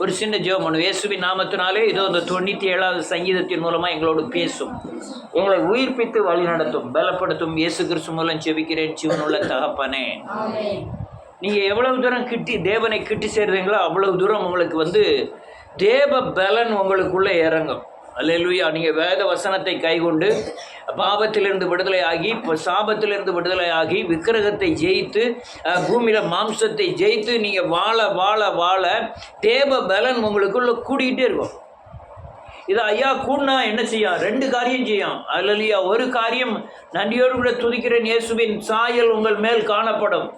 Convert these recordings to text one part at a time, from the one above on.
ஒரு சின்ன ஜெபம் பண்ணுவோம். இயேசுவின் நாமத்தினாலே இதோ இந்த 97வது சங்கீதத்தின் மூலமாக எங்களோடு பேசும், எங்களை உயிர்ப்பித்து வழி நடத்தும், பலப்படுத்தும். இயேசு கிறிஸ்து மூலம் ஜெபிக்கிறேன் ஜீவனுள்ள தகப்பனே. நீங்கள் எவ்வளவு தூரம் தேவனை கிட்டி சேர்றீங்களோ அவ்வளவு தூரம் உங்களுக்கு தேவ பலன் உங்களுக்குள்ளே இறங்கும். அல்லேலூயா. நீங்கள் வேத வசனத்தை கைக்கொண்டு பாவத்திலிருந்து விடுதலை ஆகி, இப்போ சாபத்திலிருந்து விடுதலை ஆகி, விக்கிரகத்தை ஜெயித்து, பூமியில் மாம்சத்தை ஜெயித்து நீங்கள் வாழ வாழ வாழ தேவ பலன் உங்களுக்குள்ள கூடிக்கிட்டே இருக்கும். இது ஐயா கூடனா என்ன செய்யும்? 2 காரியம் செய்யும். அல்லேலூயா. ஒரு காரியம், நன்றியோடு கூட துதிக்கிறேன், இயேசுவின் சாயல் உங்கள் மேல் காணப்படும்.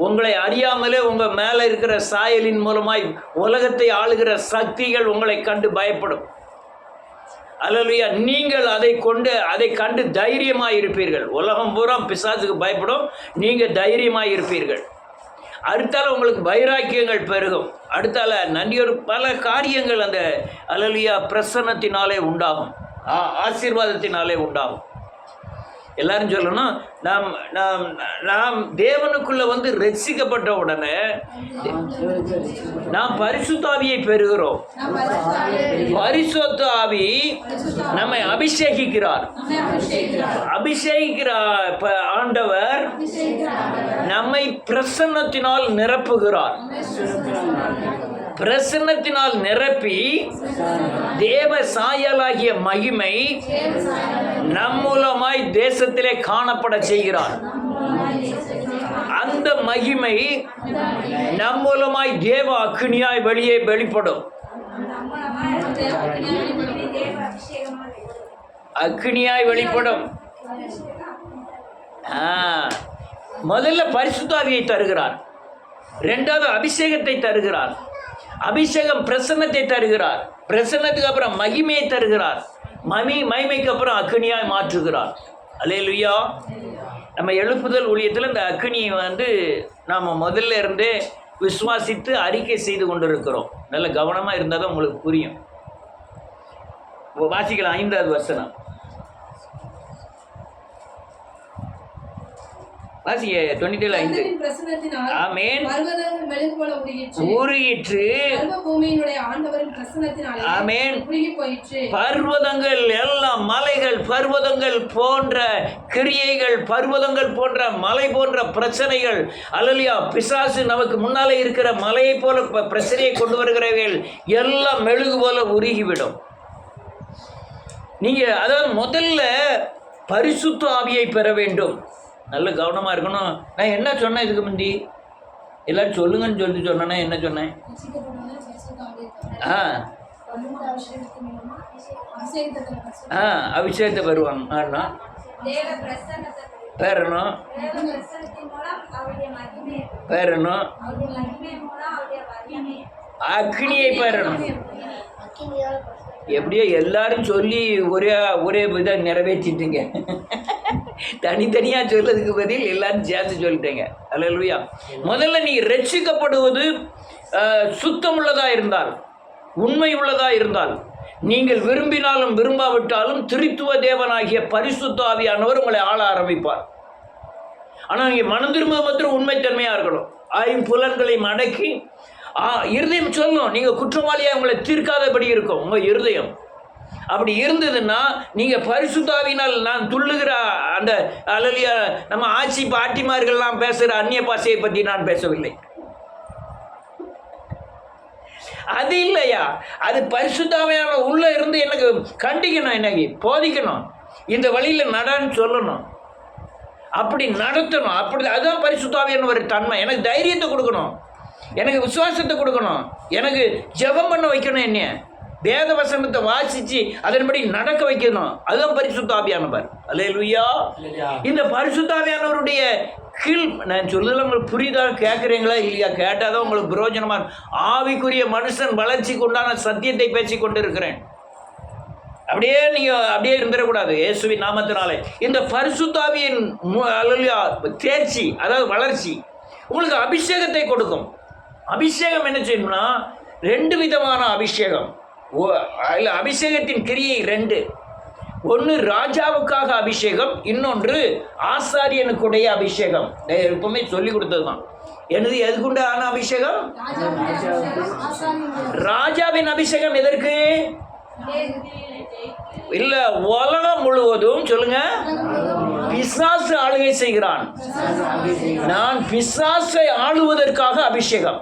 உங்களை அறியாமலே உங்கள் மேலே இருக்கிற சாயலின் மூலமாய் உலகத்தை ஆளுகிற சக்திகள் உங்களை கண்டு பயப்படும். அல்லேலூயா. நீங்கள் அதை கண்டு தைரியமாக இருப்பீர்கள். உலகம் பூரா பிசாசுக்கு பயப்படும், நீங்கள் தைரியமாக இருப்பீர்கள். அடுத்தால உங்களுக்கு வைராக்கியங்கள் பெருகும். அடுத்தால நன்றியோடு பல காரியங்கள் அந்த அல்லேலூயா பிரசன்னத்தினாலே உண்டாகும், ஆசீர்வாதத்தினாலே உண்டாகும். எல்லாரும் சொல்லணும், நாம் தேவனுக்குள்ள ரட்சிக்கப்பட்ட உடனே நாம் பரிசுத்த ஆவியை பெறுகிறோம். பரிசுத்த ஆவி நம்மை அபிஷேகிக்கிறார். ஆண்டவர் நம்மை பிரசன்னத்தினால் நிரப்புகிறார். பிரசன்னத்தினால் நிரப்பி தேவ சாயலாகிய மகிமை நம் மூலமாய் தேசத்திலே காணப்பட செய்கிறார். அந்த மகிமை நம் மூலமாய் தேவ அக்கினியாய் வெளிப்படும். அக்கினியாய் வெளிப்படும். முதல்ல பரிசுத்த ஆவியை தருகிறார். 2வது அபிஷேகத்தை தருகிறார். அபிஷேகம் பிரசன்னத்தை தருகிறார். பிரசன்னத்துக்கு அப்புறம் மகிமையை தருகிறார். மகிமைக்கு அப்புறம் அக்கினியாய் மாற்றுகிறார். அல்லேலூயா. நம்ம எழுப்புதல் ஊழியத்தில் இந்த அக்கினியை நாம் முதல்ல இருந்தே விசுவாசித்து அறிக்கை செய்து கொண்டிருக்கிறோம். நல்ல கவனமாக இருந்தால் தான் உங்களுக்கு புரியும். வாசிக்கலாம் 5வது வசனம். வாசிங்க 27:5. ஆமென். உருகிற்று. ஆமென். பர்வதங்கள் எல்லாம், மலைகள், பர்வதங்கள் போன்ற கிரியைகள், பர்வதங்கள் போன்ற மலை போன்ற பிரச்சனைகள், அல்லேலூயா, பிசாசு நமக்கு முன்னாலே இருக்கிற மலையை போல பிரச்சனையை கொண்டு வருகிறவர்கள் எல்லாம் மெழுகு போல உருகிவிடும். நீங்க அதாவது முதல்ல பரிசுத்த ஆவியை பெற வேண்டும். நல்ல கவனமாக இருக்கணும். நான் என்ன சொன்னேன் இதுக்கு முந்தி? எல்லாரும் சொல்லுங்கன்னு சொன்னேன்னா என்ன சொன்னேன்? அபிஷேகத்தை பெறுவாங்க, பெறணும், அக்னியை பெறணும். எப்படியோ எல்லாரும் சொல்லி ஒரே இதை நிறைவேற்றிட்டீங்க. தனித்தனியாக சொல்றதுக்கு பதில் எல்லாரும் சேர்த்து சொல்லிட்டீங்க. அல்லேலூயா. முதல்ல நீ ரட்சிக்கப்படுவது சுத்தமுள்ளதாக இருந்தால், உண்மை உள்ளதாக இருந்தால், நீங்கள் விரும்பினாலும் விரும்பாவிட்டாலும் திருத்துவ தேவனாகிய பரிசுத்த ஆவியானவர் உங்களை ஆள ஆரம்பிப்பார். ஆனால் நீங்கள் மனம் திரும்ப மாத்திரம் உண்மைத்தன்மையாக இருக்கணும். 5 புலன்களை அடக்கி இருதயம் சொல்லும். நீங்கள் குற்றவாளியாக உங்களை தீர்க்காதபடி இருக்கும் உங்கள் இருதயம். அப்படி இருந்ததுன்னா நீங்கள் பரிசுத்தாவினால் நான் துள்ளுகிற அந்த அல்லேலூயா நம்ம ஆட்சி பாட்டிமார்கள்லாம் பேசுகிற அந்நிய பாஷையை பற்றி நான் பேசவில்லை. அது இல்லையா, அது பரிசுத்தாவியான உள்ள இருந்து எனக்கு கண்டிக்கணும், எனக்கு போதிக்கணும், இந்த வழியில் நடன்னு சொல்லணும், அப்படி நடத்தணும். அப்படி அதுதான் பரிசுத்தாவியான ஒரு தன்மை. எனக்கு தைரியத்தை கொடுக்கணும், எனக்கு விசுவாசத்தை கொடுக்கணும், எனக்கு ஜெபம் பண்ண வைக்கணும், என்ன வேத வசனத்தை வாசித்து அதன்படி நடக்க வைக்கணும். அதுதான் பரிசுத்த ஆவியானவர். அல்லேலூயா. இந்த பரிசுத்த ஆவியானவருடைய கீழ் நான் சொல்லுதல் உங்களுக்கு புரியுதா? கேட்குறீங்களா இல்லையா? கேட்டால் தான் உங்களுக்கு பிரயோஜனமாக. ஆவிக்குரிய மனுஷன் வளர்ச்சிக்கு உண்டான சத்தியத்தை பேசி கொண்டு இருக்கிறேன். அப்படியே இருந்துடக்கூடாது. இயேசுவின் நாமத்தினாலே இந்த பரிசுத்த ஆவியின் அல்லேலூயா தேர்ச்சி, அதாவது வளர்ச்சி உங்களுக்கு அபிஷேகத்தை கொடுக்கும். அபிஷேகம் என்ன செய்யணும்னா 2 விதமான அபிஷேகம். அபிஷேகத்தின் கிரியை 2. ஒன்று ராஜாவுக்காக அபிஷேகம், இன்னொன்று ஆசாரியனுக்குடைய அபிஷேகம். எப்பவுமே சொல்லி கொடுத்தது தான். எதுக்குண்டான அபிஷேகம்? ராஜாவின் அபிஷேகம் எதற்கு? இல்ல, உலகம் முழுவதும் சொல்லுங்க பிசாசு ஆளுகை செய்கிறான். நான் பிசாசை ஆளுவதற்காக அபிஷேகம்.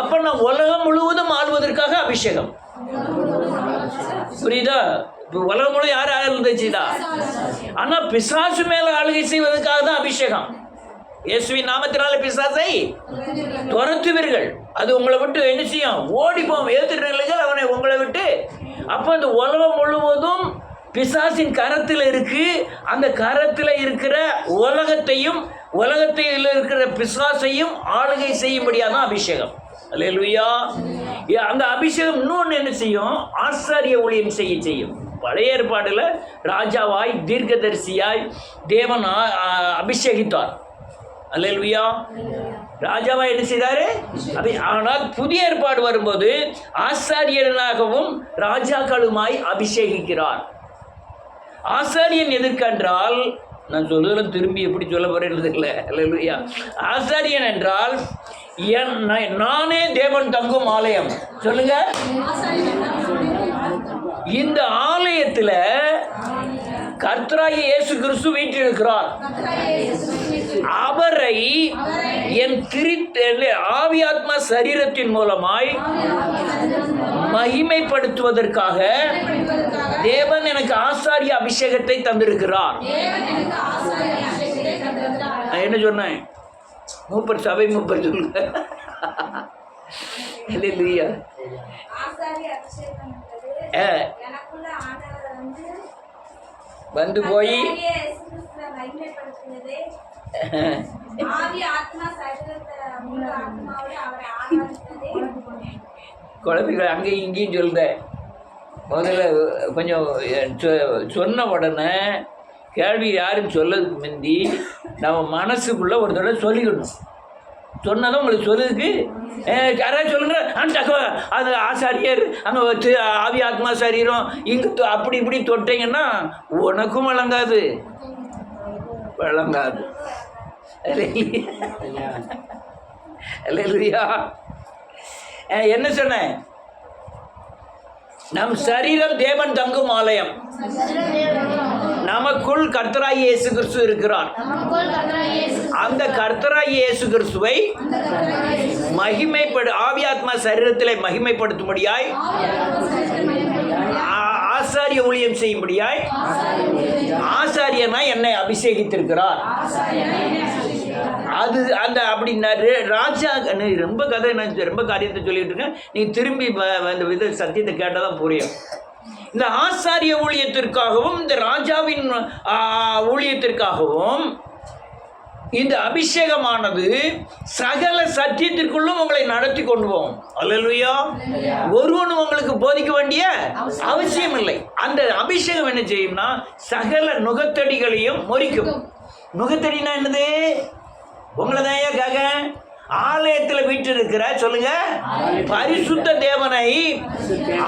அப்ப நான் உலகம் முழுவதும் ஆளுவதற்காக அபிஷேகம். புரியுதா? உலகம் முழுவதும் யார் ஆளுந்துச்சுதா? ஆனா பிசாசு மேல ஆளுகை செய்வதற்காக தான் அபிஷேகம். இயேசுவின் நாமத்தினால பிசாசை துரத்துவீர்கள். அது உங்களை விட்டு என்ன செய்யும்? ஓடி போவோம். எதிர்க்கிறீர்கள் அவனை உங்களை விட்டு. அப்போ அந்த உலகம் முழுவதும் பிசாசின் கரத்தில் இருக்கு. அந்த கரத்தில் இருக்கிற உலகத்தில் இருக்கிற பிசாசையும் ஆளுகை செய்யும்படியாக தான் அபிஷேகம். அல்லேலூயா. அந்த அபிஷேகம் இன்னொன்று என்ன செய்யும்? ஆசாரிய ஊழியம் செய்யும். பழைய ஏற்பாடுல ராஜாவாய் தீர்க்கதரிசியாய் தேவன் அபிஷேகித்தார். அல்லேலூயா. ராஜாவா என்ன செய்தாரு? ஆனால் புதிய ஏற்பாடு வரும்போது ஆசாரியனாகவும் ராஜாக்களுமாய் அபிஷேகிக்கிறார். ஆசாரியன் எதற்கென்றால், நான் சொல்லுதெல்லாம் திரும்பி எப்படி சொல்ல போறது இல்லை. அல்லேலூயா. ஆசாரியன் என்றால் நானே தேவன் தங்கும் ஆலயம். சொல்லுங்க. இந்த ஆலயத்தில் கர்த்தராகிய இயேசு கிறிஸ்து வீற்றிருக்கிறார். அவரை என் ஆவி ஆத்மா சரீரத்தின் மூலமாய் மகிமைப்படுத்துவதற்காக தேவன் எனக்கு ஆசாரிய அபிஷேகத்தை தந்திருக்கிறார். என்ன சொன்னேன்? மூப்பர் சபை மூப்பர் சொல்லுங்க. இல்லையா? வந்து போய் குழந்தைகள் அங்கேயும் இங்கேயும் சொல்லுத. முதல்ல கொஞ்சம் சொன்ன உடனே கேள்வி யாரும் சொல்லதுக்கு முந்தி நம்ம மனசுக்குள்ளே ஒரு தடவை சொல்லிக்கணும். சொன்னதும் உங்களுக்கு சொல்லுறதுக்கு யாராவது சொல்லுங்க. அது ஆசாரியர் அங்கே ஆவி ஆத்மா சரீரம் இங்கே அப்படி இப்படி தொட்டீங்கன்னா உனக்கும் வழங்காது. என்ன சொன்னேன்? நம் சரீரம் தேவன் தங்கும் ஆலயம். நமக்குள் கர்த்தராகிய இயேசு கிறிஸ்து இருக்கிறார். அந்த கர்த்தராகிய இயேசு கிறிஸ்துவை ஆவி ஆத்மா சரீரத்திலே மகிமைப்படுத்தும்படியாய் ஆசாரிய ஊழியம் செய்யும்படியாய் ஆசாரியனாய் என்னை அபிஷேகித்திருக்கிறார். அது அந்த அப்படின்னாரு ராஜா. ரொம்ப கதை, நான் ரொம்ப காரியத்தை சொல்லிட்டு இருக்கேன். நீ திரும்பி அந்த வித சத்தியத்தை கேட்டால் தான் புரியும். இந்த ஆசாரிய ஊழியத்திற்காகவும் இந்த ராஜாவின் ஊழியத்திற்காகவும் இந்த அபிஷேகமானது சகல சத்தியத்திற்குள்ளும் உங்களை நடத்தி கொண்டு போகும். அல்லேலூயா. ஒருவனும் உங்களுக்கு போதிக்க வேண்டிய அவசியம் இல்லை. அந்த அபிஷேகம் என்ன செய்யும்னா சகல நுகத்தடிகளையும் முறிக்கும். நுகத்தடினா என்னது? உங்களை தான் கேட்க. ஆலயத்தில் வீற்றிருக்கிற சொல்லுங்க பரிசுத்த தேவனை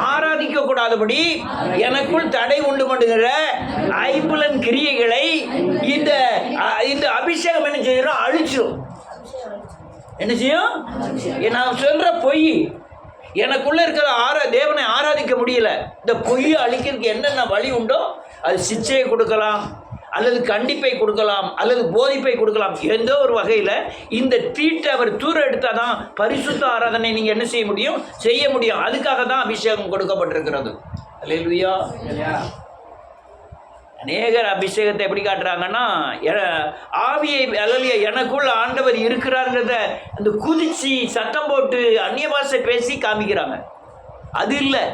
ஆராதிக்க கூடாதபடி எனக்குள் தடை உண்டு பண்ணுகிற ஐம்புலன் கிரியைகளை இந்த அபிஷேகம் என்ன செய்யும்? அழிச்சிடும். என்ன செய்யும்? நான் சொல்ற பொய் எனக்குள்ள இருக்கிற தேவனை ஆராதிக்க முடியல. இந்த பொய்யை அழிக்கிறதுக்கு என்னென்ன வழி உண்டோ அது சிச்சையை கொடுக்கலாம், அல்லது கண்டிப்பை கொடுக்கலாம், அல்லது போதிப்பை கொடுக்கலாம். எந்த ஒரு வகையில் இந்த தீட்டை அவர் தூர எடுத்தால் தான் பரிசுத்த ஆராதனை நீங்கள் என்ன செய்ய முடியும். அதுக்காக தான் அபிஷேகம் கொடுக்கப்பட்டிருக்கிறது. அல்லேலூயா. அநேகர் அபிஷேகத்தை எப்படி காட்டுறாங்கன்னா ஆவியை அல்லையா எனக்குள்ள ஆண்டவர் இருக்கிறாருங்கிறத அந்த குதிச்சு சத்தம் போட்டு அந்நிய பாஷை பேசி காமிக்கிறாங்க. அது இல்லை.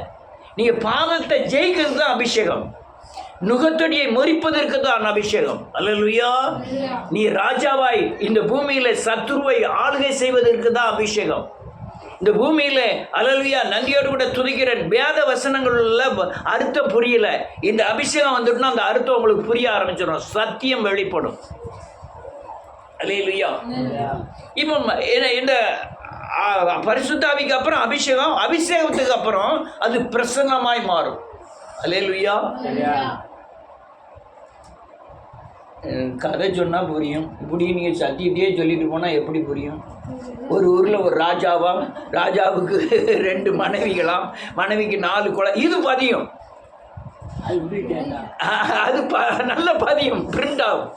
நீங்கள் பாவத்தை ஜெயிக்கிறது தான் அபிஷேகம். நுகத்தடியை முறிப்பதற்கு தான் அபிஷேகம். அல்லேலூயா. நீ ராஜாவாய் இந்த பூமியில சத்துருவை ஆளுகை செய்வதற்கு தான் அபிஷேகம். இந்த பூமியில அல்லேலூயா நன்றியோடு கூட துதிக்கிற வேத வசனங்கள்ல அர்த்தம் புரியல. இந்த அபிஷேகம் வந்துட்டுனா அந்த அர்த்தம் உங்களுக்கு புரிய ஆரம்பிச்சிடும். சத்தியம் வெளிப்படும். அல்லேலூயா. இப்போ இந்த பரிசுத்தாவிக்கு அப்புறம் அபிஷேகத்துக்கு அப்புறம் அது பிரசன்னமாய் மாறும். அல்லேலூயா. கதை சொன்னால் புரியும். இப்படி நீங்கள் சத்தியத்தையே சொல்லிட்டு போனால் எப்படி புரியும்? ஒரு ஊரில் ஒரு ராஜாவுக்கு 2 மனைவிகளாம், மனைவிக்கு 4 குழந்தை. இது பதியும், அது நல்ல பதியும், பிரிண்ட் ஆகும்.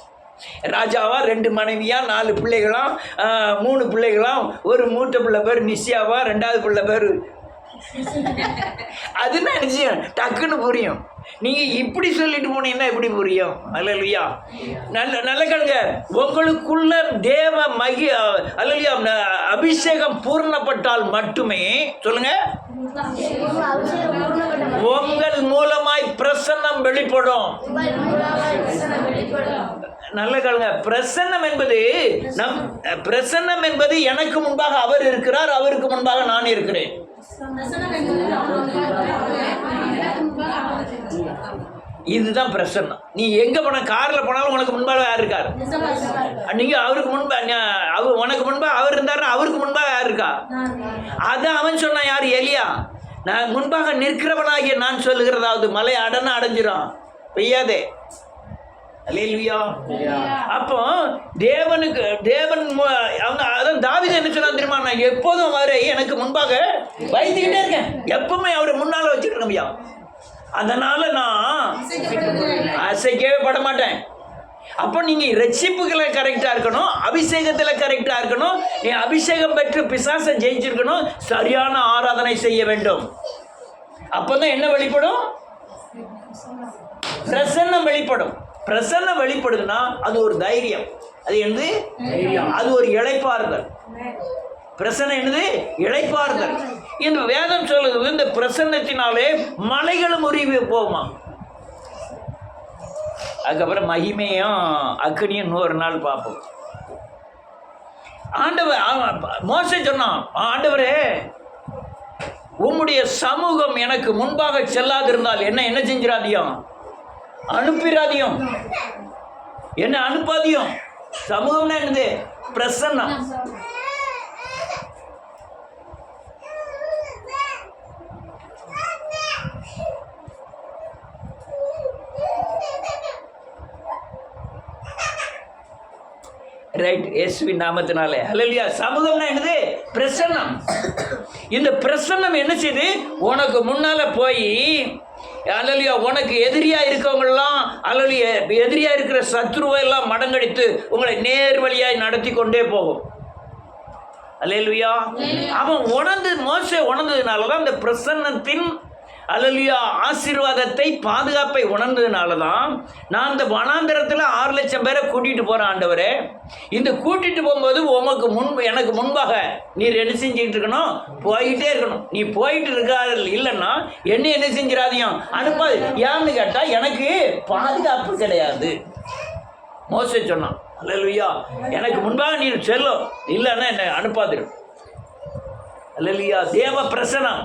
ராஜாவா 2 மனைவியா, 4 பிள்ளைகளாம், 3 பிள்ளைகளாம். ஒரு மூத்த பிள்ளை பேர் நிஷியாவா, 2வது பிள்ளை பேர் அதுன்னு நினைச்சேன், டக்குன்னு புரியும். நீங்க இப்படி சொல்லிட்டு போனீங்கன்னா எப்படி புரியும்? அல்லேலூயா. நல்ல கேளுங்க, உங்களுக்குள்ள தேவ அல்லேலூயா அபிஷேகம் பூர்ணப்பட்டால் மட்டுமே, சொல்லுங்க, உங்கள் மூலமாய் பிரசன்னம் வெளிப்படும். நல்ல கேளுங்க, பிரசன்னம் என்பது எனக்கு முன்பாக அவர் இருக்கிறார், அவருக்கு முன்பாக நான் இருக்கிறேன். இதுதான் பிரசன்னம். நீ எங்க போன, கார்ல போனாலும் உனக்கு முன்பாக யார் இருக்கார்? நீங்க அவருக்கு உனக்கு முன்பாக அவர் இருந்தாருன்னா அவருக்கு முன்பாக யார் இருக்கா? அதான் அவன் சொன்னான், யார்? எலியா. நான் முன்பாக நிற்கிறவனாகிய நான் சொல்லுகிறதாவது மலை அடைஞ்சிடும், பெய்யாதே. அல்லேலூயா. அப்போ தேவன் அவங்க அதான் தாவீது என்ன சொல்ல தெரியுமா? நான் எப்போதும் அவரை எனக்கு முன்பாக வைத்துக்கிட்டே இருக்கேன், எப்பவுமே அவரை முன்னால வச்சுருக்கேன் ஐயா. அதனால நான் அசைக்கவே பட மாட்டேன். அப்போ நீங்க ரட்சிப்புகளை கரெக்டா இருக்கணும், அபிஷேகத்துல கரெக்டா இருக்கணும். நீ அபிஷேகம் பெற்று பிசாசை ஜெயிச்சிருக்கணும், சரியான ஆராதனை செய்ய வேண்டும். அப்பதான் என்ன வெளிப்படும்? பிரசன்னம் வெளிப்படும். பிரசன்னம் வெளிப்படுதுன்னா அது ஒரு தைரியம், அது என்னது? அது ஒரு இளைப்பாறுதல். பிரசன்னம் என்னது? இளைப்பாறுதல். இந்த வேதம் சொல்லுது, இந்த பிரசன்னத்தினாலே மலைகளும் உருவி போகுமா. அதுக்கப்புறம் மகிமையும் அக்னியும் 100 நாள் பார்ப்போம். ஆண்டவர் மோசே சொன்னான், ஆண்டவரே உம்முடைய சமூகம் எனக்கு முன்பாக செல்லாதிருந்தால் என்ன செஞ்சிடாதியும், அனுப்பிடாதியும், என்ன அனுப்பாதியும். சமூகம்னா என்னது? பிரசன்னம். ரைட், இயேசுவின் நாமத்தினாலே. அல்லேலூயா. சமூகம்னா என்னது? பிரசன்னம். இந்த பிரசன்னம் என்ன செய்து? உனக்கு முன்னால போய், அல்லேலூயா, உனக்கு எதிரியா இருக்கவங்கெல்லாம், அல்லேலூயா, எதிரியா இருக்கிற சத்ருவை எல்லாம் மடங்கடித்து உங்களை நேர் வழியாய் நடத்தி கொண்டே போகும். அல்லேலூயா. அவன் மோசே உணர்ந்ததுனால தான் இந்த பிரசன்னத்தின் அல்லேலூயா ஆசீர்வாதத்தை, பாதுகாப்பை உணர்ந்ததுனால தான் நான் இந்த வனாந்தரத்தில் 6 லட்சம் பேரை கூட்டிகிட்டு போகிறேன். ஆண்டவரே, இந்த கூட்டிகிட்டு போகும்போது எனக்கு முன்பாக நீர் என்ன செஞ்சுக்கிட்டு இருக்கணும்? போயிட்டே இருக்கணும். நீ போயிட்டு இருக்கா இல்லைன்னா என்ன செஞ்சிடாதையும் அனுப்பாது. ஏன்னு கேட்டால் எனக்கு பாதுகாப்பு கிடையாது. மோசே சொன்னான், அல்லேலூயா, எனக்கு முன்பாக நீர் செல்லும், இல்லைன்னா என்னை அனுப்பாது. அல்லேலூயா. தேவ பிரசனம்,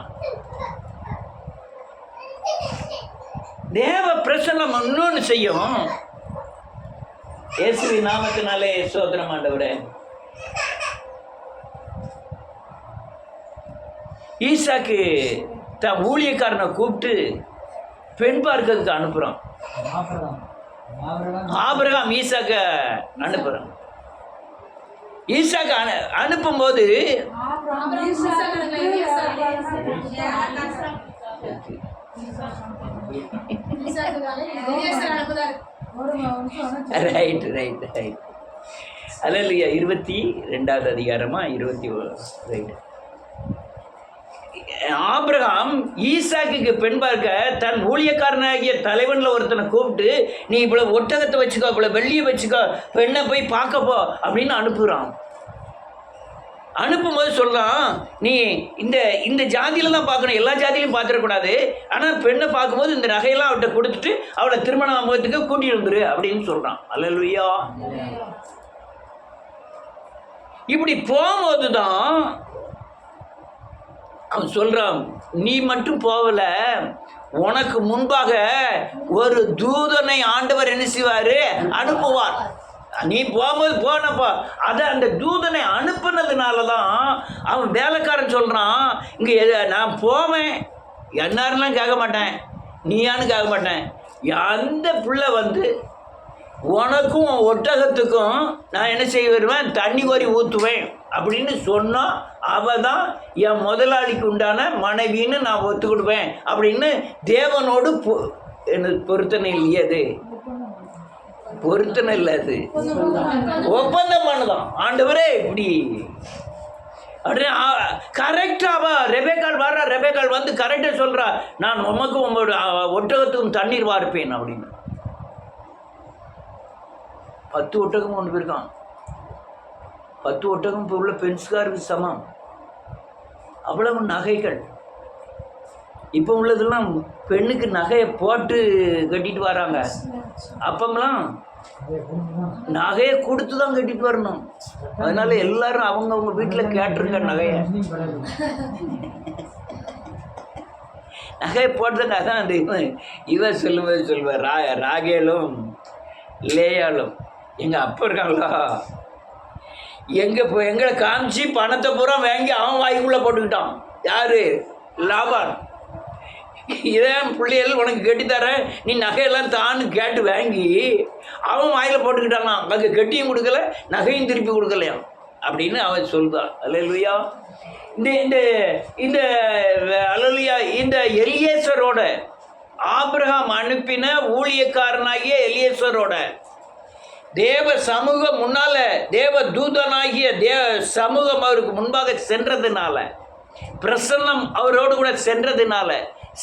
தேவ பிரசன்னம் இன்னொன்று செய்யும். இயேசுவின் நாமத்தினாலே ஸ்தோத்திரம் ஆண்டவரே. ஈசாக்கு தன் ஊழியக்காரனை கூப்பிட்டு பெண் பார்க்கிறதுக்கு அனுப்புறான். ஆபிரகாம் ஈசாக்க அனுப்புறான். ஈசாக்கு அனுப்பும்போது ரைட். அல்லேலூயா. 22வது அதிகாரமா 20 ஆபிரகாம் ஈசாக்குக்கு பெண் பார்க்க தன் ஊழியக்காரனாகிய தலைவன்ல ஒருத்தனை கூப்பிட்டு, நீ இவ்வளவு ஒட்டகத்தை வச்சுக்கோ, இவ்வளவு வெள்ளியை வச்சுக்கோ, பெண்ணை போய் பார்க்கப்போ அப்படின்னு அனுப்புறான். அனுப்பும்போது சொல்லலாம், நீ இந்த ஜாதியில தான் பார்க்கணும், எல்லா ஜாதியிலையும் பார்த்துடக்கூடாது. ஆனால் பெண்ணை பார்க்கும்போது இந்த நகையெல்லாம் அவட்ட கொடுத்துட்டு அவளை திருமணம் ஆகும்போதுக்கு கூட்டிட்டு வந்துரு அப்படின்னு சொல்றான். அல்லேலூயா. இப்படி போகும்போது தான் அவன் சொல்றான், நீ மட்டும் போகல, உனக்கு முன்பாக ஒரு தூதனை ஆண்டவர் என்ன செய்வாரு? அனுப்புவார். நீ போகும்போது போனப்பா, அதை அந்த தூதனை அனுப்புனதுனால தான் அவன் வேலைக்காரன் சொல்கிறான், இங்கே நான் போவேன், என்னாருலாம் கேட்க மாட்டேன், நீயான்னு கேட்க மாட்டேன், அந்த பிள்ளை உனக்கும் ஒட்டகத்துக்கும் நான் என்ன செய்ய வருவேன், தண்ணி கோரி ஊற்றுவேன் அப்படின்னு சொன்னால் அவள் தான் என் முதலாளிக்கு உண்டான மனைவின்னு நான் ஒத்துக்கிடுவேன் அப்படின்னு தேவனோடு எனக்கு பொருத்தனை இல்லையே, அது பொருத்தனை இல்லை, அது ஒப்பந்தம் பண்ணுதான். ஆண்டவரே இப்படி அப்படின்னு கரெக்டாக அவள் ரெபேக்காள் வர்றா. ரெபேக்காள் வந்து கரெக்டாக சொல்கிறா, நான் உமக்கும் உங்களோட ஒட்டகத்துக்கும் தண்ணீர் வார்ப்பேன் அப்படின்னு. 10 ஒட்டகம் கொண்டு போயிருக்கான். 10 ஒட்டகம் இப்போ உள்ள பென்ஸ்காருக்கு சமம். அவ்வளவு நகைகள். இப்போ உள்ளதெல்லாம் பெண்ணுக்கு நகையை போட்டு கட்டிட்டு வராங்க. அப்பமெல்லாம் நகையை கொடுத்து தான் கட்டிட்டு வரணும். அதனால எல்லாரும் அவங்க வீட்டில் கேட்டுருங்க நகையை. நகையை போட்டுதாங்க. அதான் அந்த இவன் சொல்லுவார் ராகேலும் லேயாலும் எங்கள் அப்பா இருக்காங்களா, எங்களை காமிச்சு பணத்தை பூரா வாங்கி அவன் வாய்க்குள்ளே போட்டுக்கிட்டான். யார்? லாபான். இதேன் பிள்ளைகள் உனக்கு கட்டித்தரேன், நீ நகையெல்லாம் தான்னு கேட்டு வாங்கி அவன் வாயில் போட்டுக்கிட்டானா. அங்கே கட்டியும் கொடுக்கல, நகையும் திருப்பி கொடுக்கலையாம் அப்படின்னு அவன் சொல்கிறான். அல்லேலூயா. இந்த இந்த அல்லேலூயா. இந்த எலியேசரோட ஆபிரகாம் அனுப்பின ஊழியக்காரனாகிய எலியேசரோட தேவ சமூகம் முன்னால் தேவ தூதனாகிய சமூகம் அவருக்கு முன்பாக சென்றதுனால, பிரசன்னம் அவரோடு கூட சென்றதுனால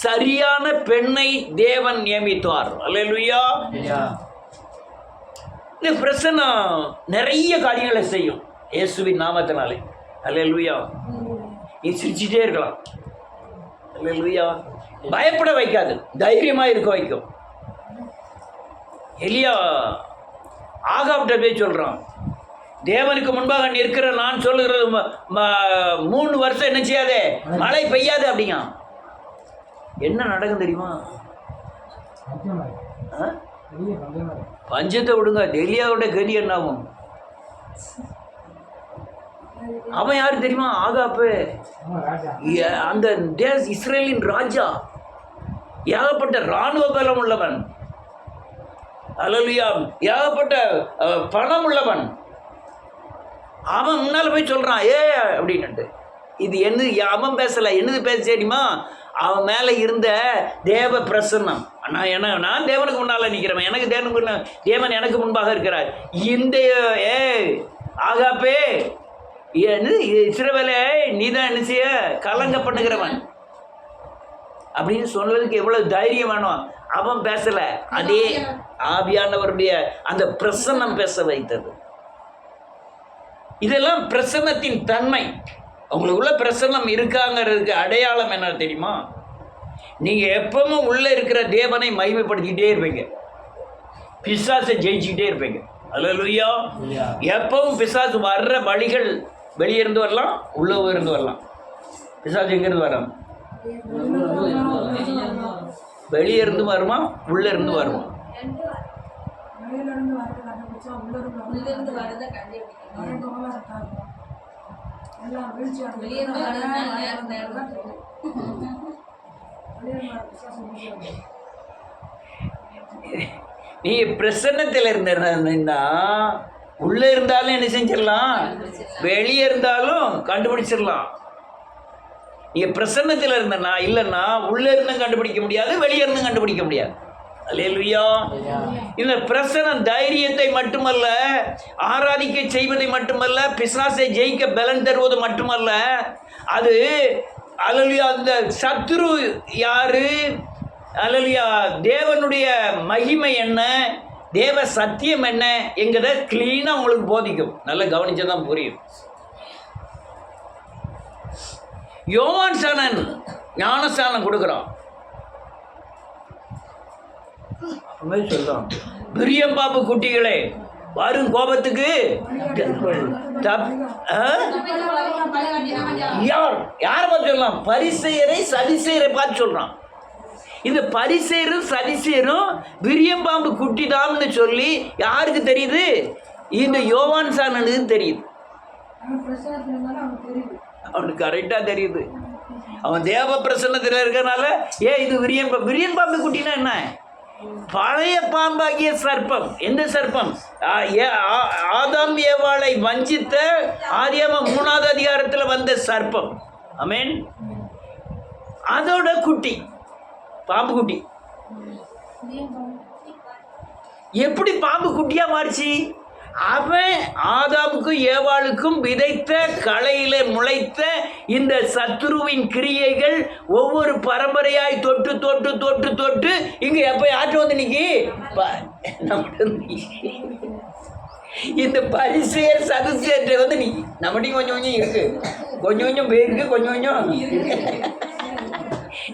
சரியான பெண்ணை தேவன் நியமித்தார். அல்லேலூயா. இந்த பிரசன்னம் நிறைய காரியங்களை செய்யும் இயேசுவின் நாமத்தினாலே. அல்லேலூயா. நீ சிரிச்சுட்டே இருக்கலாம். அல்லேலூயா. பயப்பட வைக்காது, தைரியமாக இருக்க வைக்கும். எலியா ஆகாப்கிட்ட போய் சொல்கிறான், தேவனுக்கு முன்பாக நிற்கிற நான் சொல்லுகிறது 3 வருஷம் என்ன செய்யாதே, மழை பெய்யாது அப்படிங்க. என்ன நடக்கும் தெரியுமா? பஞ்சத்தை விடுங்க, எலியாவோட கதி என்னாகும்? அவன் யாரு தெரியுமா? ஆகாப்பு. அந்த இஸ்ரேலின் ராஜா, ஏகப்பட்ட இராணுவ பலம் உள்ளவன். அல்லேலூயா. ஏகப்பட்ட பணம் உள்ளவன். அவன் முன்னால் போய் சொல்கிறான் ஏ அப்படின்ட்டு. இது அவன் பேசலை, என்னது பேச தெரியுமா? அவன் மேலே இருந்த தேவ பிரசன்னம். நான் தேவனுக்கு முன்னால் நிற்கிறவன், எனக்கு தேவன் எனக்கு முன்பாக இருக்கிறார். இந்த ஆகாப்பே, இஸ்ரவேலே நீதான் என்ன செய்ய கலங்க பண்ணுகிறவன் அப்படின்னு சொன்னதுக்கு எவ்வளவு தைரியம் வேணும். அவன் பேசல, அதே ஆவியானவருடைய அந்த பிரசன்னம் பேச வைத்தது. இதெல்லாம் பிரசன்னத்தின் தன்மை. உங்களுக்குள்ள பிரசன்னம் இருக்காங்கிறதுக்கு அடையாளம் என்ன தெரியுமா? நீங்க எப்பவும் உள்ள இருக்கிற தேவனை மகிமைப்படுத்திக்கிட்டே இருப்பீங்க, பிசாசை ஜெயிச்சுக்கிட்டே இருப்பீங்க. அல்லேலூயா. எப்பவும் பிசாசு வர்ற வழிகள் வெளியே இருந்து வரலாம், உள்ள இருந்து வரலாம். பிசாசு எங்கிருந்து வரும்? வெளியே இருந்து வருமா, உள்ள இருந்து வருமா? நீ பிரசன்னத்தில் இருந்தா உள்ள இருந்தாலும் என்ன செஞ்சிடலாம், வெளியே இருந்தாலும் கண்டுபிடிச்சிடலாம். நீ பிரசன்னத்தில் இருந்தனா இல்லைன்னா உள்ள இருந்தும் கண்டுபிடிக்க முடியாது, வெளியே இருந்தும் கண்டுபிடிக்க முடியாது. அல்லேலூயா. இந்த பிரசன்னம் தைரியத்தை மட்டுமல்ல, ஆராதிக்க செய்வதை மட்டுமல்ல, பிசாசை ஜெயிக்க பலன் தருவது மட்டுமல்ல, அது அல்லேலூயா அந்த சத்துரு யாரு, அல்லேலூயா தேவனுடைய மகிமை என்ன, தேவ சத்தியம் என்ன என்கிறத கிளீனாக உங்களுக்கு போதிக்கும். நல்லா கவனிச்சதான் புரியும். யோவான் சாணன் ஞானஸ்தானம் கொடுக்குறான். சொல்றான், பிரியம்பாம்பு குட்டிகளே வரும் கோபத்துக்கு யார் பார்த்து சொல்லலாம்? பரிசேயரை சதிசேயரை பார்த்து சொல்றான். இந்த பரிசேயரும் சதிசேயரும் விரியம்பாம்பு குட்டிதான்னு சொல்லி யாருக்கு தெரியுது? இந்த யோவான் சாணனுக்கு தெரியுது. அவனுக்கு கரெக்டா தெரியுது. அவன் தேவ பிரசன்னத்தில் இருக்கிறனால இது விரியன் பாம்பு குட்டினா என்ன? பழைய பாம்பாகிய சர்ப்பம். எந்த சர்ப்பம்? ஆதாம் ஏவாளை வஞ்சித்த ஆதியாகமம் 3வது அதிகாரத்தில் வந்த சர்ப்பம். ஆமென். அதோட குட்டி, பாம்பு குட்டி. எப்படி பாம்பு குட்டியா மாறிச்சு? அவன் ஆதாமுக்கும் ஏவாளுக்கும் விதைத்த களையில முளைத்த இந்த சத்துருவின் கிரியைகள் ஒவ்வொரு பரம்பரையாய் தொட்டு தொட்டு தொட்டு தொட்டு இங்க எப்ப ஆற்று வந்து நிக்கி இந்த பரிசேர் சதுசேற்ற வந்து நீ நம்மகிட்டையும் கொஞ்சம் கொஞ்சம் இருக்கு, கொஞ்சம் கொஞ்சம் பேருக்கு கொஞ்சம் கொஞ்சம்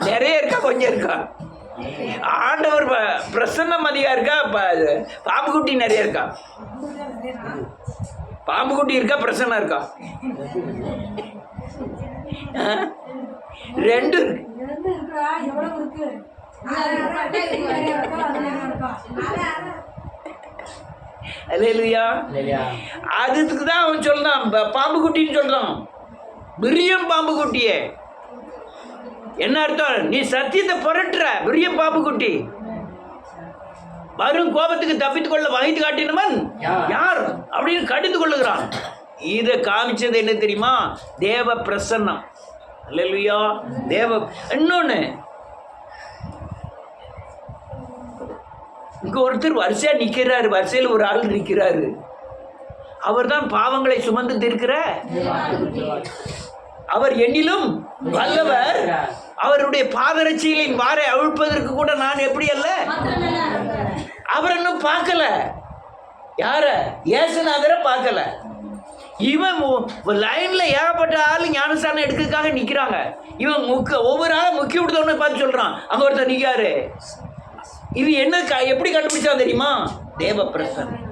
நிறைய இருக்கா, கொஞ்சம் இருக்கா. ஆண்டவர் பிரசன்னம் அதிகம் இருக்கா, பாம்பு குட்டி நிறைய இருக்கா? பாம்பு குட்டி இருக்கா, பிரசன்னம் இருக்கா? ரெண்டு இருக்கு. அல்லேலூயா. அதுக்கு தான் அவன் சொல்றான் பாம்பு குட்டின்னு சொல்றான். விரியம் பாம்பு குட்டியே. என்ன அர்த்தம்? நீ சத்தியத்தை புரட்டுற விரியம் பாம்பு குட்டி. வரும் கோபத்துக்கு தப்பித்துக் கொள்ள வகைத்து காட்டினவன் யார் அப்படின்னு கடிந்து கொள்ளுகிறான். இதை காமிச்சது என்ன தெரியுமா? தேவ பிரசன்னம். அல்லேலூயா. தேவ. இன்னொன்னு, இங்க ஒருத்தர் வரிசையா நிக்கிறாரு, வரிசையில் ஒரு ஆள் நிற்கிறாரு. அவர் தான் பாவங்களை சுமந்து தீர்க்கிற அவர், என்னிலும் வல்லவர். அவருடைய பாதரட்சிகளின் வாரை அவிழ்ப்பதற்கு கூட நான் எப்படி அல்ல. அவர் இன்னும் பார்க்கல. யார? இயேசுநாதரை பார்க்கல. இவன் லைன்ல ஏகப்பட்ட ஆளு ஞானஸ்தானம் எடுக்கிறதுக்காக நிக்கிறாங்க. இவன் ஒவ்வொரு ஆளும் முக்கிய விடுதவனை பார்த்து சொல்றான். அங்க ஒருத்தர் நிக்காரு. இது என்ன எப்படி கண்டுபிடிச்சா தெரியுமா? தேவ பிரசன்னம்.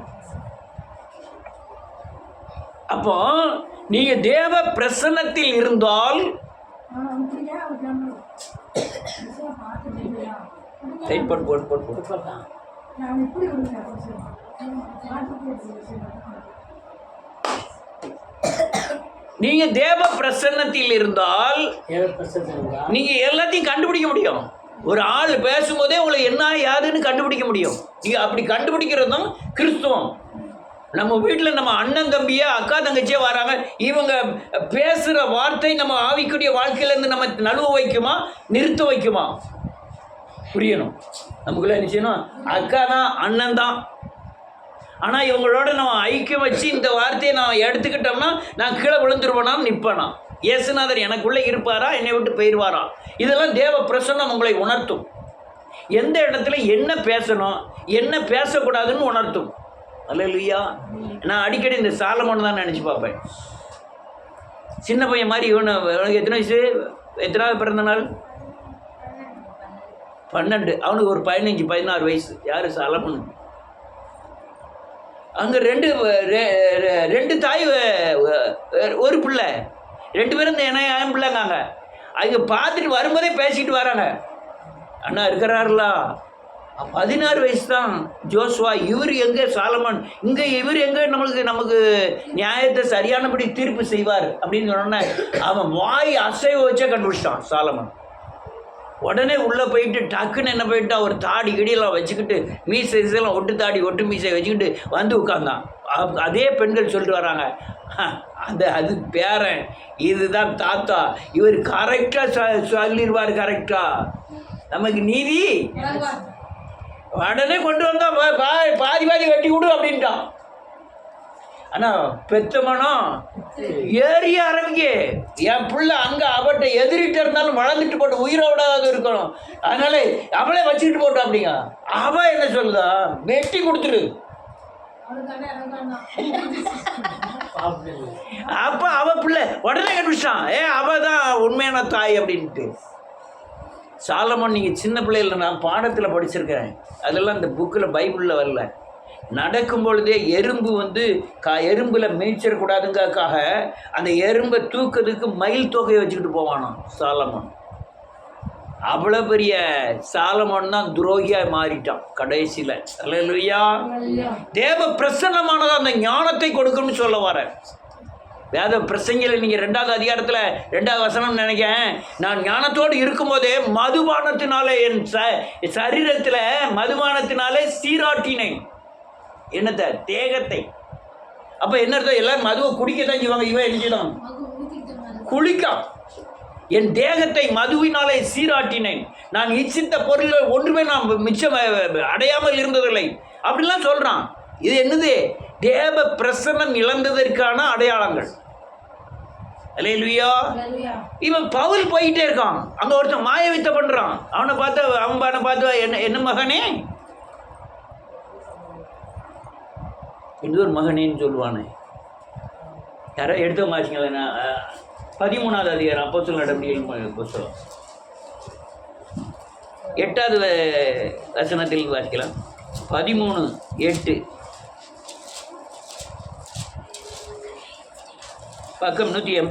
அப்போ நீங்க தேவ பிரசன்னத்தில் இருந்தால் நீங்க தேவ பிரசன்னத்தில் இருந்தால் நீங்க எல்லாத்தையும் கண்டுபிடிக்க முடியும். ஒரு ஆள் பேசும்போதே உங்களை என்ன யாதுன்னு கண்டுபிடிக்க முடியும். நீங்க அப்படி கண்டுபிடிக்கிறதும் கிறிஸ்துவம். நம்ம வீட்டில் நம்ம அண்ணன் தம்பியே அக்கா தங்கச்சியே வராங்க, இவங்க பேசுகிற வார்த்தை நம்ம ஆவிக்குரிய வாழ்க்கையிலேருந்து நம்ம நழுவ வைக்குமா, நிறுத்த வைக்குமா? புரியணும். நமக்குள்ள என்ன செய்யணும்? அக்கா தான், அண்ணன் தான். ஆனால் இவங்களோட நம்ம ஐக்கியம் வச்சு இந்த வார்த்தையை நான் எடுத்துக்கிட்டோம்னா நான் கீழே விழுந்துருவேனா, நிற்பேனா? இயேசுநாதர் எனக்குள்ளே இருப்பாரா, என்னை விட்டு போயிடுவாரா? இதெல்லாம் தேவ பிரசன்னம் உங்களை உணர்த்தும். எந்த இடத்துல என்ன பேசணும், என்ன பேசக்கூடாதுன்னு உணர்த்தும். அல்லேலூயா. நான் அடிக்கடி இந்த சாலமோன் தான் நினச்சி பார்ப்பேன். சின்ன பையன் மாதிரி இவனுக்கு எத்தனை வயசு, எத்தனாவது பிறந்த நாள்? 12. அவனுக்கு ஒரு 15-16 வயசு. யார்? சாலமோன். அங்கே ரெண்டு தாய் ஒரு பிள்ளை, 2 பேரும் என் பிள்ளைங்காங்க. அவங்க பார்த்துட்டு வரும்போதே பேசிட்டு வராங்க. அண்ணா இருக்கிறார்களா? 16 வயசு தான் ஜோஸ்வா. இவர் எங்கே? சாலமன். இங்கே இவர் எங்கே நமக்கு நியாயத்தை சரியானபடி தீர்ப்பு செய்வார் அப்படின்னு சொன்னோன்னே அவன் வாய் அசைவ வச்சே கண்டுபிடிச்சிட்டான் சாலமன். உடனே உள்ளே போயிட்டு டக்குன்னு என்ன போயிட்டு அவர் தாடி கிடியெல்லாம் வச்சுக்கிட்டு மீசைலாம் ஒட்டு தாடி ஒட்டு மீசை வச்சுக்கிட்டு வந்து உட்கார்ந்தான். அதே பெண்கள் சொல்லிட்டு வராங்க, அது பேரன், இதுதான் தாத்தா, இவர் கரெக்டாக சொல்லிடுவார், கரெக்டாக நமக்கு நீதி. உடனே கொண்டு வந்தா பாதி வெட்டி விடு அப்படின்ட்டான். ஆனால் பெத்த மனம் ஏறிய ஆரம்பிக்க. என் பிள்ளை அங்கே அவட்ட எதிரிட்டு இருந்தாலும் வளர்ந்துட்டு போட்டு உயிரோடாவது இருக்கணும், அதனால அவளே வச்சுக்கிட்டு போட்டோம் அப்படிங்க. அவள் என்ன சொல்லுதா? வெட்டி கொடுத்துரு. அப்போ அவள் பிள்ளை உடனே கண்டுபிடிச்சான், அவள் தான் உண்மையான தாய் அப்படின்ட்டு. சாலமோன் நீங்கள் சின்ன பிள்ளைகள் நான் பாடத்தில் படிச்சிருக்கேன், அதெல்லாம் இந்த புக்கில் பைபிளில் வரல. நடக்கும் பொழுதே எறும்பு எறும்பில் மேய்ச்சிடக்கூடாதுங்கிறதுக்காக அந்த எறும்பை தூக்கிறதுக்கு மயில் தொகையை வச்சுக்கிட்டு போவானோ சாலமோன். அவ்வளோ பெரிய சாலமோன் தான் துரோகியாக மாறிட்டான் கடைசியில். அல்லேலூயா. தேவ பிரசன்னமானது அந்த ஞானத்தை கொடுக்கணும்னு சொல்ல வரேன். வேத பிரசங்கில நீங்கள் 2வது அதிகாரத்தில் 2வது வசனம் நினைக்கிறேன், நான் ஞானத்தோடு இருக்கும்போதே மதுபானத்தினாலே என் சரீரத்தில் மதுபானத்தினாலே சீராட்டினேன். என்னத்தை? தேகத்தை. அப்போ என்ன அர்த்தம்? எல்லாரும் மதுவை குடிக்கத்தான் செய்வாங்க. இவன் என்ன செய்யலாம்? குளிக்கான். என் தேகத்தை மதுவினாலே சீராட்டினேன், நான் இச்சித்த பொருள்கள் ஒன்றுமே நான் மிச்சம் அடையாமல் இருந்ததில்லை அப்படிலாம் சொல்கிறான். இது என்னது? தேவ பிரசன்னம் இழந்ததற்கான அடையாளங்கள். அல்லேலூயா. இவன் பவுல் போயிட்டே இருக்கான். அங்கே ஒருத்தன் மாய வித்தை பண்ணுறான். அவனை பார்த்து என்ன மகனே, இன்னொரு மகனேன்னு சொல்லுவானே. யாரோ எடுத்து வாசிங்களேன். 13வது அதிகாரம் அப்போஸ்தலர் நடவடிக்கைகள் புத்தகம் 8வது வசனத்தில் வாசிக்கலாம். 13:8 பக்கம் 180.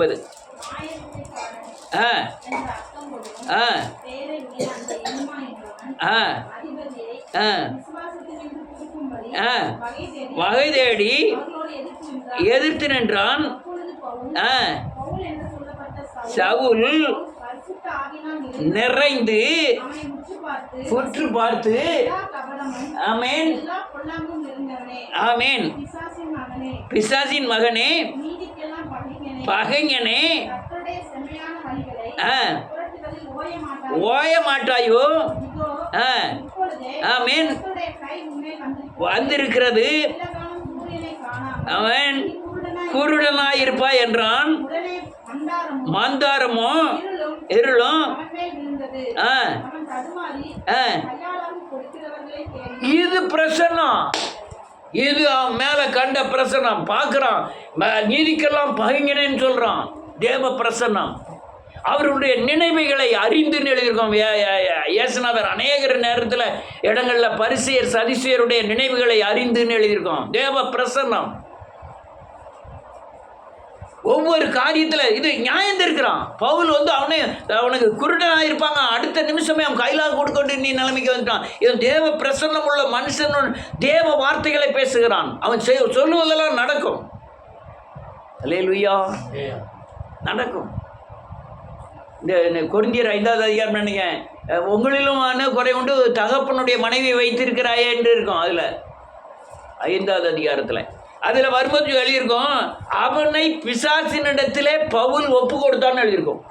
வகை தேடி எதிர்த்து நின்றான். சவுல் நிறைந்து புற்று பார்த்து, ஆமென் ஆமென், பிசாசின் மகனே, பகைஞனே, ஓய மாட்டாயோ? ஆமென், வந்திருக்கிறது, அவன் குருடனாயிருப்பாய் என்றான். மந்தாரமோ இருளும் இது பிரசன்னம். இது மேல கண்ட பிரசன்னம். பார்க்குறான், நீதிக்கெல்லாம் பகைஞனேன்னு சொல்றான். தேவ பிரசன்னம். அவருடைய நினைவுகளை அறிந்துன்னு எழுதியிருக்கோம். இயேசுநாதர் அநேகர் நேரத்தில் இடங்களில் பரிசேயர் சதிசேயருடைய நினைவுகளை அறிந்துன்னு எழுதியிருக்கோம். தேவ பிரசன்னம். ஒவ்வொரு காரியத்தில் இது நியாயம் இருக்கிறான். பவுல் அவனுக்கு குருடனாக இருப்பாங்க, அடுத்த நிமிஷமே அவன் கையிலாக கொடுக்கொண்டு நீ நிலைமைக்கு வந்துட்டான். இவன் தேவ பிரசன்னம் உள்ள மனுஷன், தேவ வார்த்தைகளை பேசுகிறான். அவன் சொல்லுவதெல்லாம் நடக்கும். அல்லேலூயா, நடக்கும். இந்த கொரிந்தியர் 5வது அதிகாரம் நினைங்க, உங்களிலும் குறை உண்டு தகப்பனுடைய மனைவி வைத்திருக்கிறாயே என்று இருக்கும். அதில் 5வது அதிகாரத்தில் அதில் வரும்போது எழுதியிருக்கோம், அவனை பிசாசினிடத்திலே பவுல் ஒப்பு கொடுத்தான்னு எழுதியிருக்கோம்.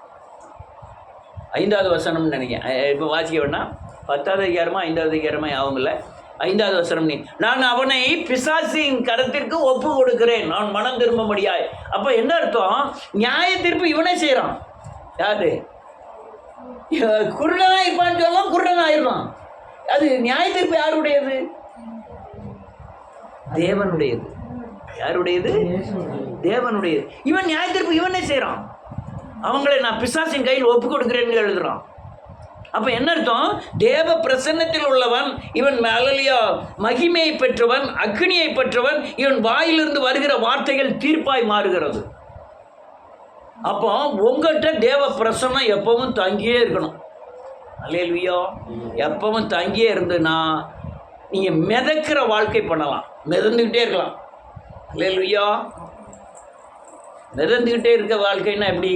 5வது வசனம்னு நினைக்கிறேன். இப்போ வாசிக்க வேண்டாம். 10வது அதிகாரமா 5வது அதிகாரமா யாவும் இல்லை. 5வது வசனம், நான் அவனை பிசாசின் கரத்திற்கு ஒப்பு கொடுக்கிறேன், நான் மனம் திரும்பும்படியாய். அப்போ என்ன அர்த்தம்? நியாய தீர்ப்பு இவனே செய்கிறான். யாரு? குருடனாக இருப்பான்னு சொல்லலாம், குருடனாயிருப்பான். அது நியாய தீர்ப்பு யாருடையது? தேவனுடையது. யாருடையது? தேவனுடையது. இவன் நியாய தீர்ப்பு இவனே செய்கிறான். அவங்களை நான் பிசாசின் கையில் ஒப்பு கொடுக்கிறேன்னு எழுதுறான். அப்போ என்ன அர்த்தம்? தேவ பிரசன்னத்தில் உள்ளவன் இவன். அல்லேலூயா, மகிமையை பெற்றவன், அக்னியை பெற்றவன். இவன் வாயிலிருந்து வருகிற வார்த்தைகள் தீர்ப்பாய் மாறுகிறது. அப்போ உங்கள்கிட்ட தேவ பிரசன்னம் எப்பவும் தங்கியே இருக்கணும். அல்லேலூயா, எப்பவும் தங்கியே இருந்துன்னா நீங்கள் மிதக்கிற வாழ்க்கை பண்ணலாம், மிதந்துக்கிட்டே இருக்கலாம். அல்லேலூயா, மிதந்துக்கிட்டே இருக்க வாழ்க்கைன்னா எப்படி?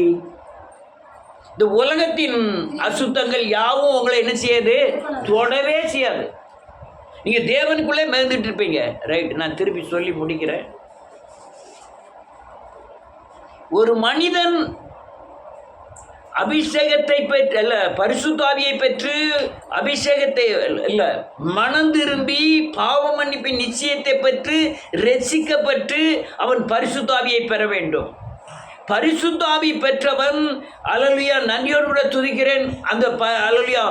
இந்த உலகத்தின் அசுத்தங்கள் யாவும் உங்களை என்ன செய்யாது? தொடவே செய்யாது. நீங்கள் தேவனுக்குள்ளே மிதந்துட்டு இருப்பீங்க. ரைட், நான் திருப்பி சொல்லி முடிக்கிறேன். ஒரு மனிதன் அபிஷேகத்தை பெற்று அல்ல, பரிசுத்தாவியை பெற்று அபிஷேகத்தை அல்ல, மனம் திரும்பி பாவ மன்னிப்பின் நிச்சயத்தை பெற்று ரட்சிக்கப்பட்டு அவன் பரிசுத்தாவியை பெற வேண்டும். பரிசுத்தாவி பெற்றவன் அல்லேலூயா நன்றியோடு கூட துதிக்கிறேன், அந்த அல்லேலூயா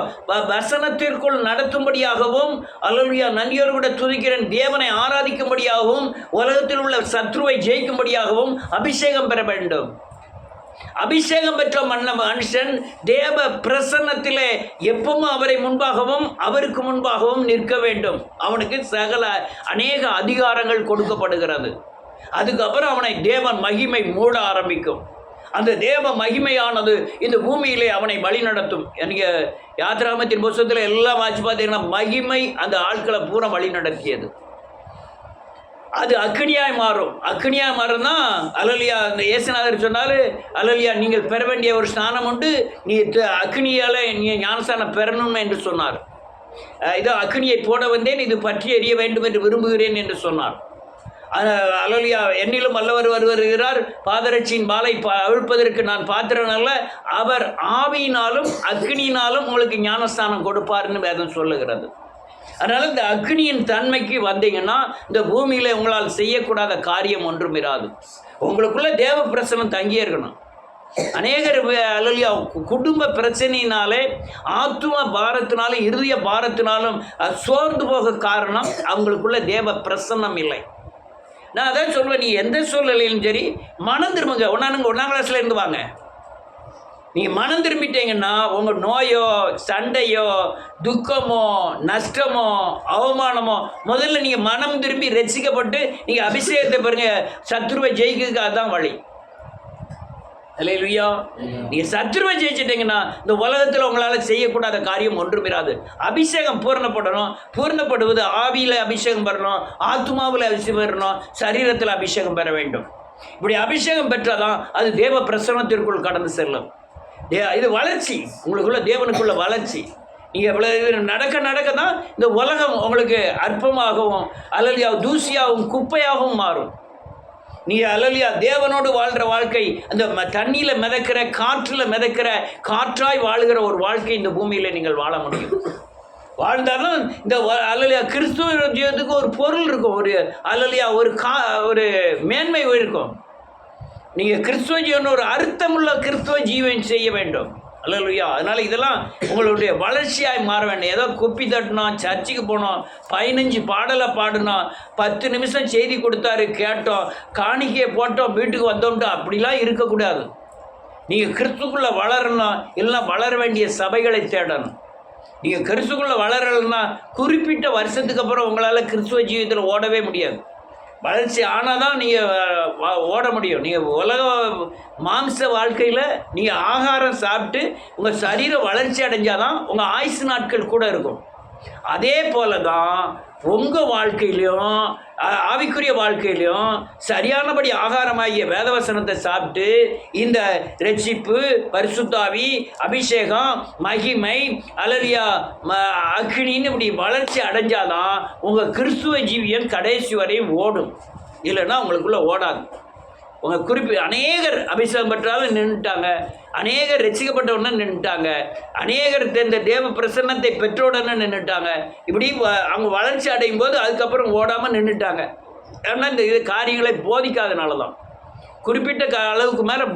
வசனத்திற்குள் நடத்தும்படியாகவும், அல்லேலூயா நன்றியோடு கூட துதிக்கிறேன், தேவனை ஆராதிக்கும்படியாகவும், உலகத்தில் உள்ள சத்ருவை ஜெயிக்கும்படியாகவும் அபிஷேகம் பெற வேண்டும். அபிஷேகம் பெற்ற மனுஷன் தேவ பிரசன்னத்திலே எப்பவும் அவரை முன்பாகவும் அவருக்கு முன்பாகவும் நிற்க வேண்டும். அவனுக்கு சகல அநேக அதிகாரங்கள் கொடுக்கப்படுகிறது. அதுக்கப்புறம் அவனை தேவன் மகிமை மூட ஆரம்பிக்கும். அந்த தேவ மகிமையானது இந்த பூமியிலே அவனை வழி நடத்தும். நீங்கள் யாத்திராகமத்தின் புத்தகத்தில் எல்லாம் வாசி பார்த்தீங்கன்னா மகிமை அந்த ஆட்களை பூரா வழி நடத்தியது. அது அக்கினியாய் மாறும். அக்கினியாய் மாறும்னா அல்லேலூயா. அந்த இயேசுநாதர் சொன்னாரு, அல்லேலூயா, நீங்கள் பெற வேண்டிய ஒரு ஸ்நானம் உண்டு, நீ அக்கினியால் நீ ஞானஸ்நானம் பெறணும் என்று சொன்னார். இதோ அக்கினியை போட வந்தேன், இது பற்றி எரிய வேண்டும் என்று விரும்புகிறேன் என்று சொன்னார். அல்லேலூயா. என்னிலும் வல்லவர் வருகிறார், பாதரட்சியின் பாலை அவிழ்ப்பதற்கு நான் பாத்திரன் அல்ல, அவர் ஆவியினாலும் அக்கினியினாலும் உங்களுக்கு ஞானஸ்தானம் கொடுப்பார்னு வேதம் சொல்லுகிறது. அதனால் இந்த அக்னியின் தன்மைக்கு வந்தீங்கன்னா இந்த பூமியில் உங்களால் செய்யக்கூடாத காரியம் ஒன்றும் இராது. உங்களுக்குள்ள தேவ பிரசனம் தங்கியே இருக்கணும். அநேகர் அல்லேலூயா குடும்ப பிரச்சனையினாலே, ஆத்தும பாரத்தினாலும் இருதய பாரத்தினாலும் சோர்ந்து போக காரணம் அவங்களுக்குள்ள தேவ பிரசன்னம் இல்லை. நான் அதான் சொல்வேன், நீ எந்த சூழ்நிலையிலும் சரி மனம் திரும்புங்க. ஒன்றாம் கிளாஸ்ல இருந்து வாங்க. நீங்கள் மனம் திரும்பிட்டீங்கன்னா உங்கள் நோயோ சண்டையோ துக்கமோ நஷ்டமோ அவமானமோ, முதல்ல நீங்கள் மனம் திரும்பி ரட்சிக்கப்பட்டு நீங்கள் அபிஷேகத்தை பாருங்க. சத்துருவை ஜெயிக்கிறதுக்கு அதுதான் வழி. அல்லேலூயா. நீங்கள் சத்துருவை ஜெயிச்சிட்டிங்கன்னா இந்த உலகத்தில் உங்களால் செய்யக்கூடாத காரியம் ஒன்றும் இராது. அபிஷேகம் பூர்ணப்படணும். பூர்ணப்படுவது ஆவியில் அபிஷேகம் பெறணும், ஆத்மாவில் அபிஷேகம் பெறணும், சரீரத்தில் அபிஷேகம் பெற வேண்டும். இப்படி அபிஷேகம் பெற்றாதான் அது தேவ பிரசன்னத்திற்குள் கடந்து செல்லும். இது வளர்ச்சி, உங்களுக்குள்ள தேவனுக்குள்ள வளர்ச்சி. நீங்கள் இவ்வளோ நடக்க தான் இந்த உலகம் உங்களுக்கு அற்பமாகவும் அல்லேலூயா தூசியாகவும் குப்பையாகவும் மாறும். நீங்கள் அல்லேலூயா தேவனோடு வாழ்கிற வாழ்க்கை, அந்த தண்ணியில் மிதக்கிற காற்றில் மிதக்கிற காற்றாய் வாழுகிற ஒரு வாழ்க்கை இந்த பூமியில் நீங்கள் வாழ முடியும். வாழ்ந்தாலும் இந்த அல்லேலூயா கிறிஸ்துவ ஜீவத்துக்கு ஒரு பொருள் இருக்கும், ஒரு அல்லேலூயா ஒரு மேன்மை இருக்கும். நீங்கள் கிறிஸ்துவ ஜீவன் ஒரு அர்த்தமுள்ள கிறிஸ்துவ ஜீவன் செய்ய வேண்டும். அல்லேலூயா. அதனால் இதெல்லாம் உங்களுடைய வளர்ச்சியாய் மாற வேண்டும். ஏதோ குப்பி தட்டினோம், சர்ச்சுக்கு போனோம், 15 பாடலை பாடினோம், 10 நிமிஷம் செய்தி கொடுத்தாரு கேட்டோம், காணிக்கையை போட்டோம், வீட்டுக்கு வந்தோம்ட்டு அப்படிலாம் இருக்கக்கூடாது. நீங்கள் கிறிஸ்துக்குள்ளே வளரணும், இல்லைன்னா வளர வேண்டிய சபைகளை தேடணும். நீங்கள் கிறிஸ்துக்குள்ளே வளரலைன்னா குறிப்பிட்ட வருஷத்துக்கு அப்புறம் உங்களால் கிறிஸ்துவ ஜீவிதத்தில் ஓடவே முடியாது. வளர்ச்சி ஆனால் தான் நீங்கள் ஓட முடியும். நீங்கள் உலக மாம்ச வாழ்க்கையில் நீங்கள் ஆகாரம் சாப்பிட்டு உங்கள் சரீரம் வளர்ச்சி அடைஞ்சால் தான் உங்கள் ஆயுசு நாட்கள் கூட இருக்கும். அதே போல தான் உங்கள் வாழ்க்கையிலையும் ஆவிக்குரிய வாழ்க்கையிலையும் சரியானபடி ஆகாரமாகிய வேதவசனத்தை சாப்பிட்டு இந்த ரட்சிப்பு, பரிசுத்தாவி, அபிஷேகம், மகிமை, அல்லேலூயா, அக்னின்னு இப்படி வளர்ச்சி அடைஞ்சாதான் உங்கள் கிறிஸ்துவ ஜீவியம் கடைசி வரையும் ஓடும். இல்லைன்னா உங்களுக்குள்ளே ஓடாது. உங்கள் அநேகர் அபிஷேகம் பெற்றாலும் நின்றுட்டாங்க, அநேகர் ரசிக்கப்பட்டவுடனே நின்றுட்டாங்க, அநேகர் இந்த தேவ பிரசன்னத்தை பெற்றவுடனே நின்றுட்டாங்க. இப்படி அவங்க வளர்ச்சி அடையும் போது அதுக்கப்புறம் ஓடாமல் நின்றுட்டாங்க. ஏன்னா இந்த காரியங்களை போதிக்காதனால தான். குறிப்பிட்ட அளவுக்கு மேலே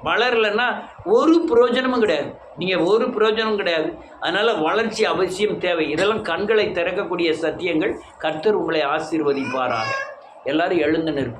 வளரலைன்னா ஒரு பிரயோஜனமும் கிடையாது. நீங்கள் ஒரு பிரயோஜனமும் கிடையாது. அதனால் வளர்ச்சி அவசியம் தேவை. இதெல்லாம் கண்களை திறக்கக்கூடிய சத்தியங்கள். கர்த்தர் உங்களை ஆசீர்வதிப்பாராக. எல்லாரும் எழுந்து நிற்போம்.